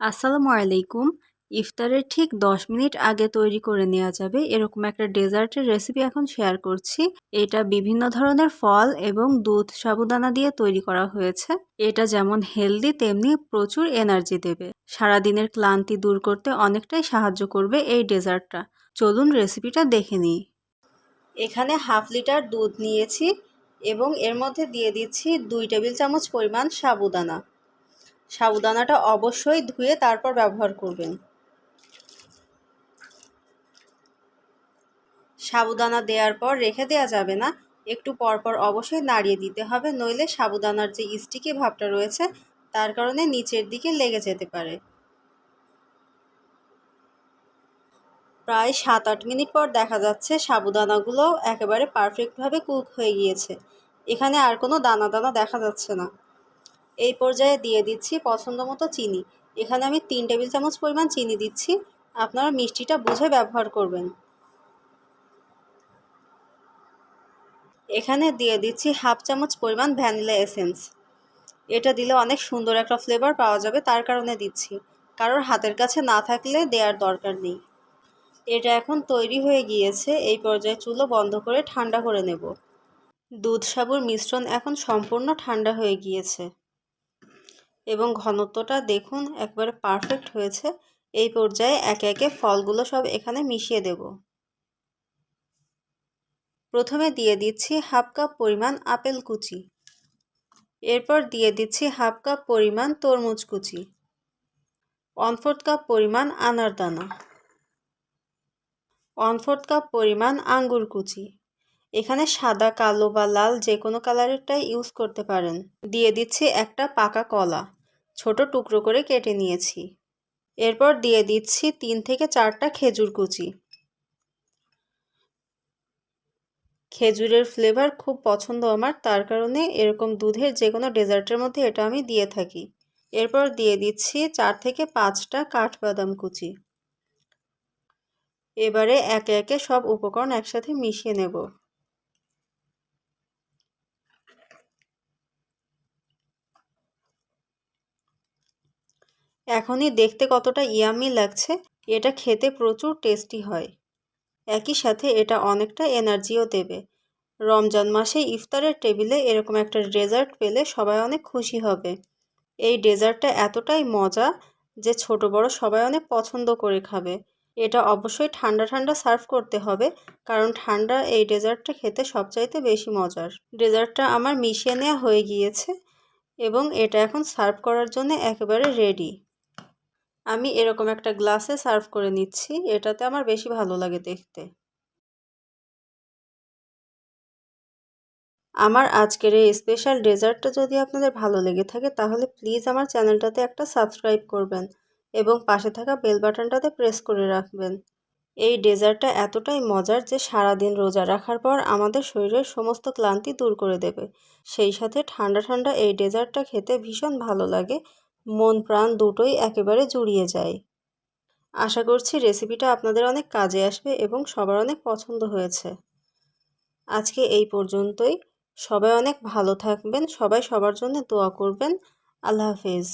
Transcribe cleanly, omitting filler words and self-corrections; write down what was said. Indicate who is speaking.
Speaker 1: আসসালামু আলাইকুম। ইফতারের ঠিক ১০ মিনিট আগে তৈরি করে নেওয়া যাবে এরকম একটা ডেজার্টের রেসিপি এখন শেয়ার করছি। এটা বিভিন্ন ধরনের ফল এবং দুধ সাবুদানা দিয়ে তৈরি করা হয়েছে। এটা যেমন হেলদি তেমনি প্রচুর এনার্জি দেবে। সারাদিনের ক্লান্তি দূর করতে অনেকটাই সাহায্য করবে এই ডেজার্টটা। চলুন রেসিপিটা দেখে নিই। এখানে হাফ লিটার দুধ নিয়েছি এবং এর মধ্যে দিয়ে দিচ্ছি 2 টেবিল চামচ পরিমাণ সাবুদানা। সাবুদানাটা অবশ্যই ধুয়ে তারপর ব্যবহার করবেন। সাবুদানা দেওয়ার পর রেখে দেওয়া যাবে না, একটু পরপর অবশ্যই নাড়িয়ে দিতে হবে, নইলে সাবুদানার যে স্টিকি ভাবটা রয়েছে তার কারণে নিচের দিকে লেগে যেতে পারে। প্রায় 7-8 মিনিট পর দেখা যাচ্ছে সাবুদানাগুলো একেবারে পারফেক্টভাবে কুক হয়ে গিয়েছে। এখানে আর কোনো দানা দানা দেখা যাচ্ছে না। এই পর্যায়ে দিয়ে দিচ্ছি পছন্দ মতো চিনি। এখানে আমি 3 টেবিল চামচ পরিমাণ চিনি দিচ্ছি। আপনারা মিষ্টিটা বুঝে ব্যবহার করবেন। এখানে দিয়ে দিচ্ছি হাফ চামচ পরিমাণ ভ্যানিলা এসেন্স। এটা দিলে অনেক সুন্দর একটা ফ্লেভার পাওয়া যাবে, তার কারণে দিচ্ছি। কারোর হাতের কাছে না থাকলে দেওয়ার দরকার নেই। এটা এখন তৈরি হয়ে গিয়েছে। এই পর্যায়ে চুলো বন্ধ করে ঠান্ডা করে নেব। দুধ সাবুর মিশ্রণ এখন সম্পূর্ণ ঠান্ডা হয়ে গিয়েছে এবং ঘনত্বটা দেখুন একবারে পারফেক্ট হয়েছে। এই পর্যায়ে একে একে ফলগুলো সব এখানে মিশিয়ে দেব। প্রথমে দিয়ে দিচ্ছি হাফ কাপ পরিমাণ আপেল কুচি। এরপর দিয়ে দিচ্ছি হাফ কাপ পরিমাণ তরমুজ কুচি, 1/4 কাপ পরিমাণ আনার দানা, 1/4 কাপ পরিমাণ আঙ্গুর কুচি। এখানে সাদা, কালো বা লাল যে কোনো কালারেরটাই ইউজ করতে পারেন। দিয়ে দিচ্ছি একটা পাকা কলা, ছোট টুকরো করে কেটে নিয়েছি। এরপর দিয়ে দিচ্ছি 3 থেকে 4টা খেজুর কুচি। খেজুরের ফ্লেভার খুব পছন্দ আমার, তার কারণে এরকম দুধের যে কোনো ডেজার্টের মধ্যে এটা আমি দিয়ে থাকি। এরপর দিয়ে দিচ্ছি 4 থেকে 5টা কাঠবাদাম কুচি। এবারে একে একে সব উপকরণ একসাথে মিশিয়ে নেব। এখনই দেখতে কতটা ইয়াম্মি লাগছে। এটা খেতে প্রচুর টেস্টি হয়। একই সাথে এটা অনেকটা এনার্জিও দেবে। রমজান মাসে ইফতারের টেবিলে এরকম একটা ডেজার্ট পেলে সবাই অনেক খুশি হবে। এই ডেজার্টটা এতটাই মজা যে ছোট বড় সবাই অনেক পছন্দ করে খাবে। এটা অবশ্যই ঠান্ডা ঠান্ডা সার্ভ করতে হবে, কারণ ঠান্ডা এই ডেজার্টটা খেতে সবচাইতে বেশি মজার। ডেজার্টটা আমার মিশিয়ে নেওয়া হয়ে গিয়েছে এবং এটা এখন সার্ভ করার জন্য একেবারে রেডি। আমি এরকম একটা গ্লাসে সার্ভ করে নিচ্ছি, এটাতে আমার বেশি ভালো লাগে দেখতে। আমার আজকের এই স্পেশাল ডেজার্টটা যদি আপনাদের ভালো লেগে থাকে তাহলে প্লিজ আমার চ্যানেলটাতে একটা সাবস্ক্রাইব করবেন এবং পাশে থাকা বেল বাটনটাতে প্রেস করে রাখবেন। এই ডেজার্টটা এতটাই মজার যে সারাদিন রোজা রাখার পর আমাদের শরীরের সমস্ত ক্লান্তি দূর করে দেবে। সেই সাথে ঠান্ডা ঠান্ডা এই ডেজার্টটা খেতে ভীষণ ভালো লাগে, মন প্রাণ দুটোই একেবারে জুড়িয়ে যায়। আশা করছি রেসিপিটা আপনাদের অনেক কাজে আসবে এবং সবার অনেক পছন্দ হয়েছে। আজকে এই পর্যন্তই। সবাই অনেক ভালো থাকবেন, সবাই সবার জন্য দোয়া করবেন। আল্লাহ হাফেজ।